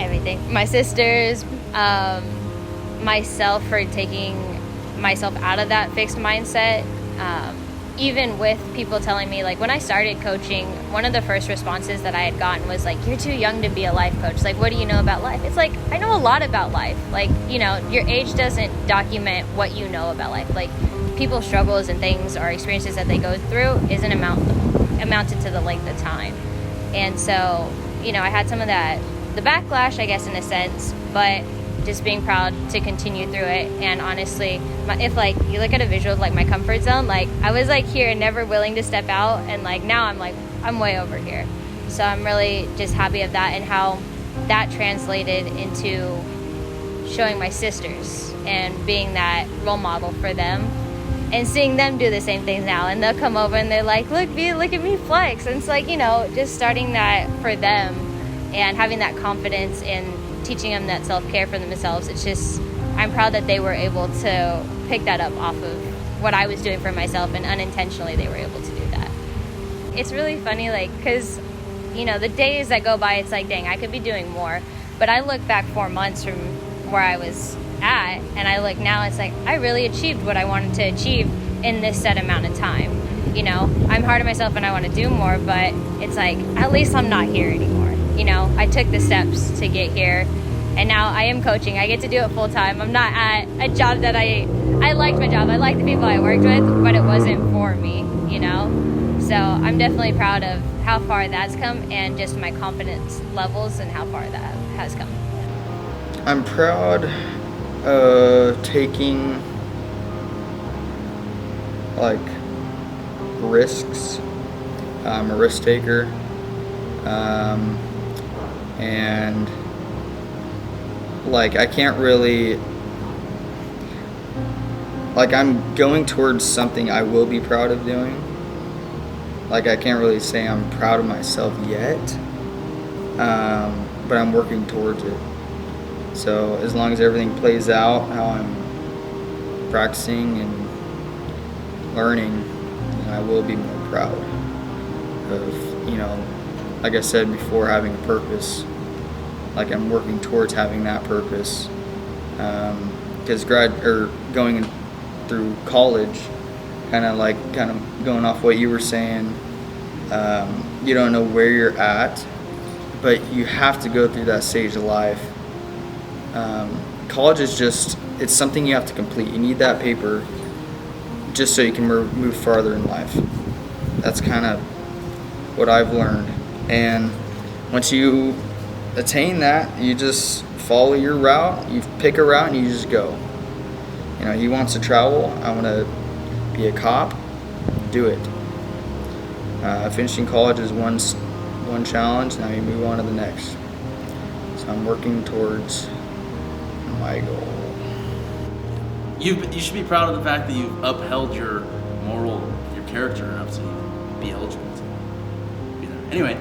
Everything. My sisters, myself for taking myself out of that fixed mindset. Even with people telling me, like, when I started coaching, one of the first responses that I had gotten was like, you're too young to be a life coach. Like, what do you know about life? It's like, I know a lot about life. Like, you know, your age doesn't document what you know about life. Like, people's struggles and things or experiences that they go through isn't amounted to the length of time. And so, you know, I had some of that, the backlash, I guess, in a sense, but just being proud to continue through it. And honestly, if like you look at a visual of like my comfort zone, like I was like here and never willing to step out, and like now I'm way over here. So I'm really just happy of that and how that translated into showing my sisters and being that role model for them and seeing them do the same things now. And they'll come over and they're like, look at me flex. And it's like, you know, just starting that for them and having that confidence and teaching them that self-care for themselves. It's just, I'm proud that they were able to pick that up off of what I was doing for myself, and unintentionally they were able to do that. It's really funny, like, because, you know, the days that go by, it's like, dang, I could be doing more. But I look back 4 months from where I was at, and I look now, it's like, I really achieved what I wanted to achieve in this set amount of time. You know, I'm hard on myself and I want to do more, but it's like, at least I'm not here anymore. You know, I took the steps to get here, and now I am coaching. I get to do it full time. I'm not at a job that I liked my job. I liked the people I worked with, but it wasn't for me, you know? So I'm definitely proud of how far that's come and just my confidence levels and how far that has come. I'm proud of taking, like, risks. I'm a risk taker. And like I can't really, like, I'm going towards something I will be proud of doing. Like, I can't really say I'm proud of myself yet, but I'm working towards it. So as long as everything plays out how I'm practicing and learning, I will be more proud of, you know, like I said before, having a purpose. Like, I'm working towards having that purpose. Because going through college, kind of going off what you were saying, you don't know where you're at, but you have to go through that stage of life. College is just, it's something you have to complete. You need that paper just so you can move farther in life. That's kind of what I've learned. And once you attain that, you just follow your route. You pick a route and you just go. You know, he wants to travel. I want to be a cop. Do it. Finishing college is one challenge. Now you move on to the next. So I'm working towards my goal. You should be proud of the fact that you've upheld your character enough to be eligible to be there. Anyway,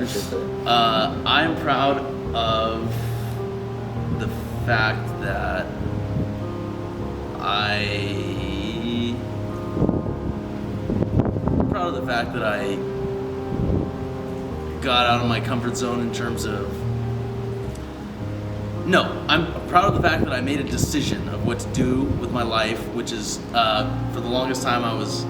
I'm proud of the fact that I'm proud of the fact that I got out of my comfort zone in terms of. No, I'm proud of the fact that I made a decision of what to do with my life, which is, for the longest time, I was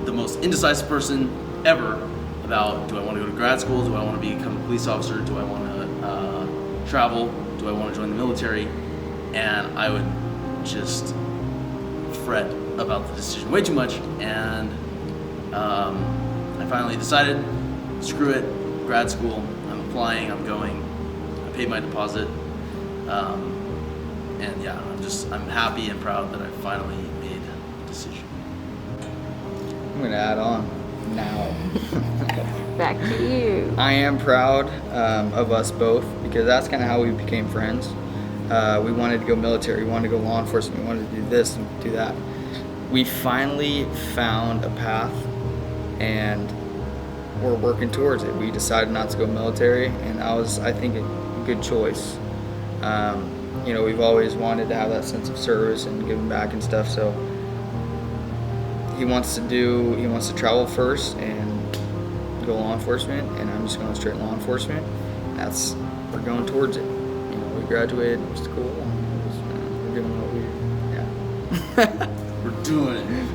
the most indecisive person ever about, do I want to go to grad school? Do I want to become a police officer? Do I want to travel? Do I want to join the military? And I would just fret about the decision way too much. And I finally decided, screw it, grad school. I'm applying, I'm going. I paid my deposit. And yeah, I'm happy and proud that I finally made a decision. I'm going to add on now. Back to you. I am proud of us both, because that's kind of how we became friends. We wanted to go military, we wanted to go law enforcement, we wanted to do this and do that. We finally found a path, and we're working towards it. We decided not to go military, and that was, I think, a good choice. You know, we've always wanted to have that sense of service and giving back and stuff, so he wants to travel first and go law enforcement, and I'm just going straight law enforcement. We're going towards it. we graduated, it was cool. We're doing what We're doing it.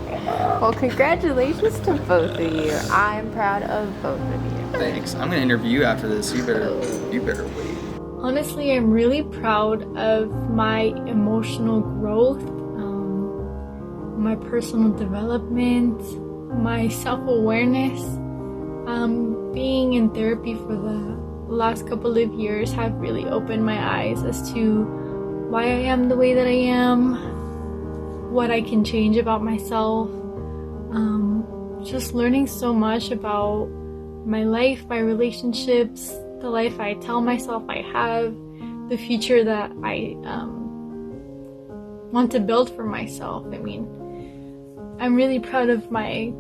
Well, congratulations to both of you. I'm proud of both of you. Thanks. I'm gonna interview you after this. You better wait. Honestly, I'm really proud of my emotional growth, my personal development, my self-awareness. Being in therapy for the last couple of years have really opened my eyes as to why I am the way that I am, what I can change about myself. Just learning so much about my life, my relationships, the life I tell myself I have, the future that I want to build for myself. I mean, I'm really proud of my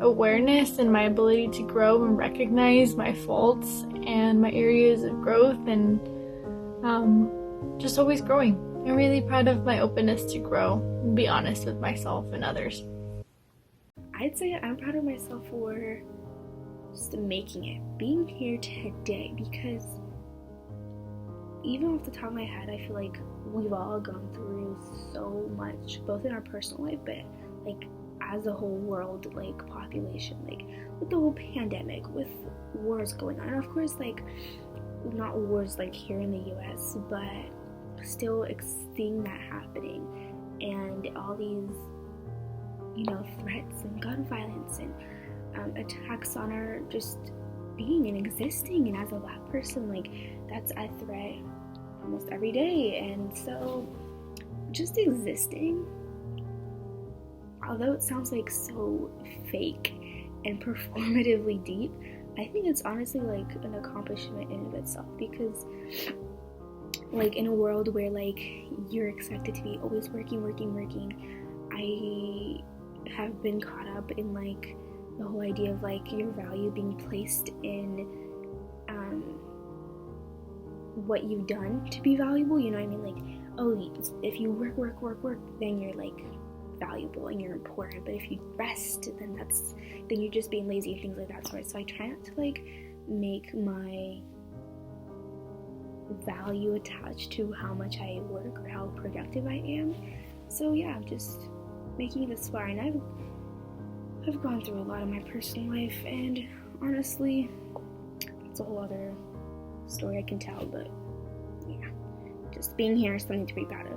awareness and my ability to grow and recognize my faults and my areas of growth, and just always growing. I'm really proud of my openness to grow and be honest with myself and others. I'd say I'm proud of myself for just making it, being here today, because even off the top of my head, I feel like we've all gone through so much, both in our personal life, but like as a whole world, like population, like with the whole pandemic, with wars going on. And of course, like not wars like here in the US, but still seeing that happening, and all these, threats and gun violence and attacks on our just being and existing. And as a Black person, like that's a threat almost every day. And so just existing, although it sounds like so fake and performatively deep, I think it's honestly like an accomplishment in and of itself, because like in a world where like you're expected to be always working, I have been caught up in like the whole idea of like your value being placed in what you've done to be valuable, you know what I mean? Like, oh, if you work, then you're like valuable and you're important, but if you rest, then you're just being lazy and things like that. So I try not to like make my value attached to how much I work or how productive I am. So yeah, I'm just making it this far, and I've gone through a lot in my personal life, and honestly, it's a whole other story I can tell, but yeah, just being here is something to be proud of.